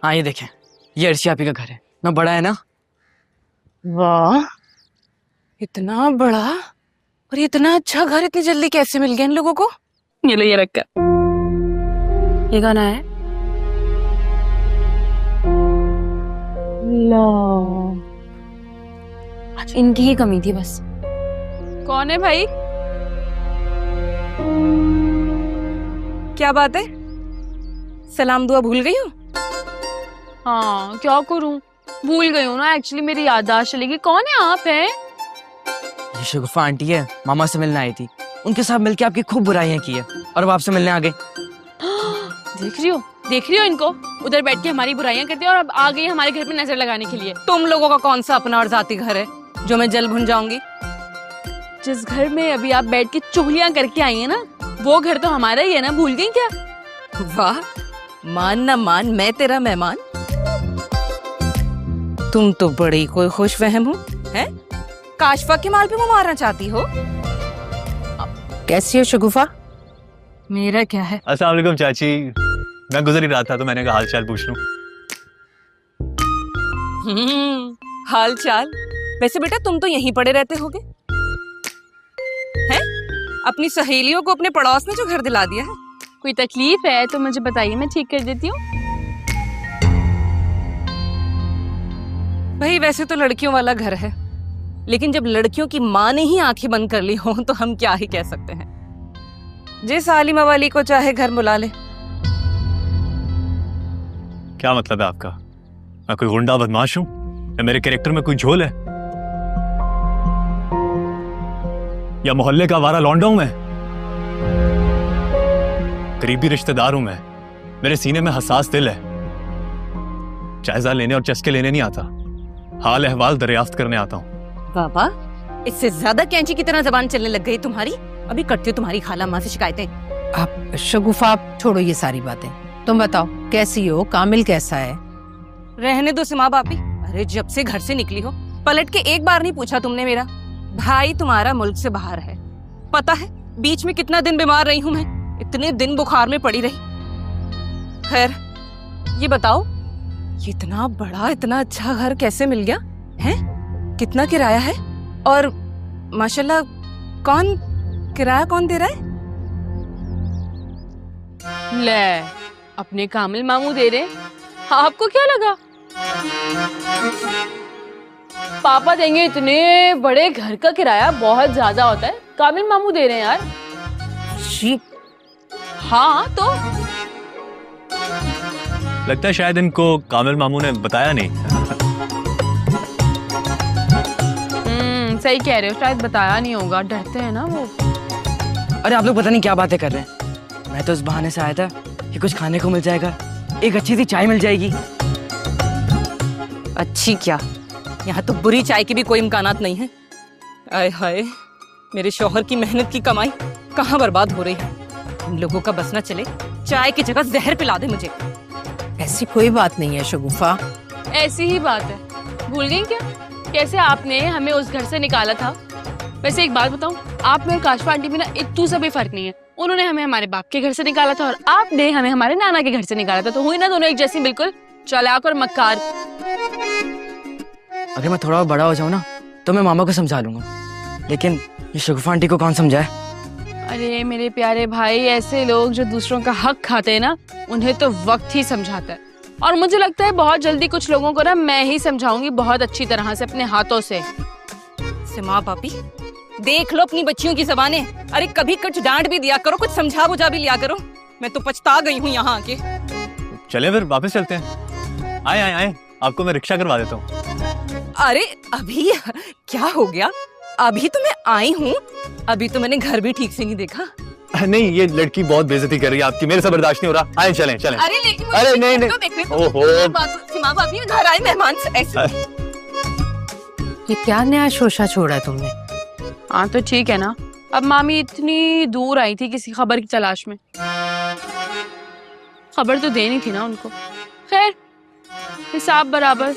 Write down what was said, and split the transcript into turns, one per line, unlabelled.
हाँ ये देखें, ये अर्शी आपी का घर है ना, बड़ा है ना।
वाह, इतना बड़ा और इतना अच्छा घर इतनी जल्दी कैसे मिल गया इन लोगों को? ये लो, ये रख कर। ये गाना है लो।
इनकी ही कमी थी बस।
कौन है भाई? क्या बात है, सलाम दुआ भूल गई हो?
हाँ क्या करूं, भूल गई हूँ ना, एक्चुअली मेरी याददाश्त चली गई। कौन है आप? हैं
ये शगुफा आंटी है, मामा से मिलने आई थी। उनके साथ मिलके आपकी खूब बुराइयां की है और अब आपसे मिलने आ गई।
देख रही हो इनको, उधर बैठ के हमारी बुराइयां करती है और अब आ गई हमारे घर पे नजर लगाने के लिए।
तुम लोगों का कौन सा अपना और जाती घर है जो मैं जल भुन जाऊंगी?
जिस घर में अभी आप बैठ के चुगलियां करके आई है ना, वो घर तो हमारा ही है ना, भूल गई क्या?
वाह, मान ना मान मैं तेरा मेहमान। तुम तो बड़ी कोई खुश फहम हो, हैं? काशफा के माल पे मुंह मारना चाहती हो? कैसी हो शगुफा? मेरा क्या है?
अस्सलाम वालेकुम चाची, मैं गुजर ही रहा था तो मैंने कहा हाल चाल पूछ लूं।
हाल चाल? वैसे बेटा तुम तो यहीं पड़े रहते होगे, हैं? अपनी सहेलियों को अपने पड़ोस में जो घर दिला दिया है।
कोई तकलीफ है तो मुझे बताइए, मैं ठीक कर देती हूँ।
भाई वैसे तो लड़कियों वाला घर है, लेकिन जब लड़कियों की माँ ने ही आंखें बंद कर ली हो तो हम क्या ही कह सकते हैं। जिस आलिमा वाली को चाहे घर बुला ले।
क्या मतलब है आपका? मैं कोई गुंडा बदमाश हूं या मेरे कैरेक्टर में कोई झोल है या मोहल्ले का आवारा लौंडा हूं मैं? करीबी रिश्तेदार हूं मैं, मेरे सीने में हसास दिल है। जायजा लेने और चस्के लेने नहीं आता, हाल अहवाल दरियाफ्त करने आता हूं।
बाबा, इससे ज्यादा कैंची की तरह जबान चलने लग गई तुम्हारी। अभी करती हो तुम्हारी खाला माँ से शिकायतें।
आप शगुफा, आप छोड़ो ये सारी बातें, तुम बताओ कैसी हो, कामिल कैसा है?
रहने दो सिमा बापी। अरे जब से घर से निकली हो पलट के एक बार नहीं पूछा तुमने मेरा। भाई तुम्हारा मुल्क से बाहर है, पता है बीच में कितना दिन बीमार रही हूं मैं, इतने दिन बुखार में पड़ी रही। खैर ये बताओ, इतना बड़ा इतना अच्छा घर कैसे मिल गया है? कितना किराया है? और माशाल्लाह कौन किराया कौन दे रहा है?
ले, अपने कामिल मामू दे रहे, आपको क्या लगा? पापा देंगे, इतने बड़े घर का किराया बहुत ज्यादा होता है, कामिल मामू दे रहे हैं यार।
शी,
हाँ तो
लगता है शायद इनको कामिल मामू ने बताया नहीं।
सही कह रहे हो, शायद बताया नहीं होगा, डरते हैं ना वो।
अरे आप लोग पता नहीं क्या बातें कर रहे हैं। मैं तो इस बहाने से आया था कि कुछ खाने को मिल जाएगा, एक अच्छी सी चाय मिल जाएगी।
अच्छी क्या, यहाँ तो बुरी चाय की भी कोई इम्कानात नहीं है। आय हाय, मेरे शौहर की मेहनत की कमाई कहाँ बर्बाद हो रही है। इन लोगों का बस ना चले, चाय की जगह जहर पिला दे मुझे।
ऐसी कोई बात नहीं है शगुफा।
ऐसी ही बात है, भूल गई क्या कैसे आपने हमें उस घर से निकाला था? वैसे एक बात बताऊं, आप में और काशफा आंटी में ना इतू सा भी फर्क नहीं है। उन्होंने हमें हमारे बाप के घर से निकाला था और आपने हमें हमारे नाना के घर से निकाला था, तो हुई ना दोनों एक जैसी, बिल्कुल चालाक और मक्कार।
अगर मैं थोड़ा और बड़ा हो जाऊं ना तो मैं मामा को समझा लूंगा, लेकिन ये शगुफा आंटी को कौन समझाए?
अरे मेरे प्यारे भाई, ऐसे लोग जो दूसरों का हक खाते हैं ना, उन्हें तो वक्त ही समझाता है। और मुझे लगता है बहुत जल्दी कुछ लोगों को ना मैं ही समझाऊंगी बहुत अच्छी तरह से, अपने हाथों से।
सिमा पापी, देख लो अपनी बच्चियों की ज़बानें। अरे कभी कुछ डांट भी दिया करो, कुछ समझा बुझा भी लिया करो। मैं तो पछता गई हूँ यहाँ आके।
चले फिर वापस चलते हैं। आए आए आए, आपको मैं रिक्शा करवा देता हूँ।
अरे अभी क्या हो गया? अभी तो मैं आई हूँ, अभी तो मैंने घर भी ठीक से नहीं देखा।
नहीं, ये लड़की बहुत बेइज्जती कर रही है आपकी, मेरे से बर्दाश्त नहीं हो रहा। आए चलें चलें।
अरे लेकिन
अरे नहीं नहीं,
तो
ओहो,
सीमा भाभी घर आए मेहमान से ऐसे।
ये क्या नया शोशा छोड़ा है तुमने?
हाँ तो ठीक है ना, अब मामी इतनी दूर आई थी किसी खबर की तलाश में, खबर तो देनी थी ना उनको। खैर हिसाब बराबर।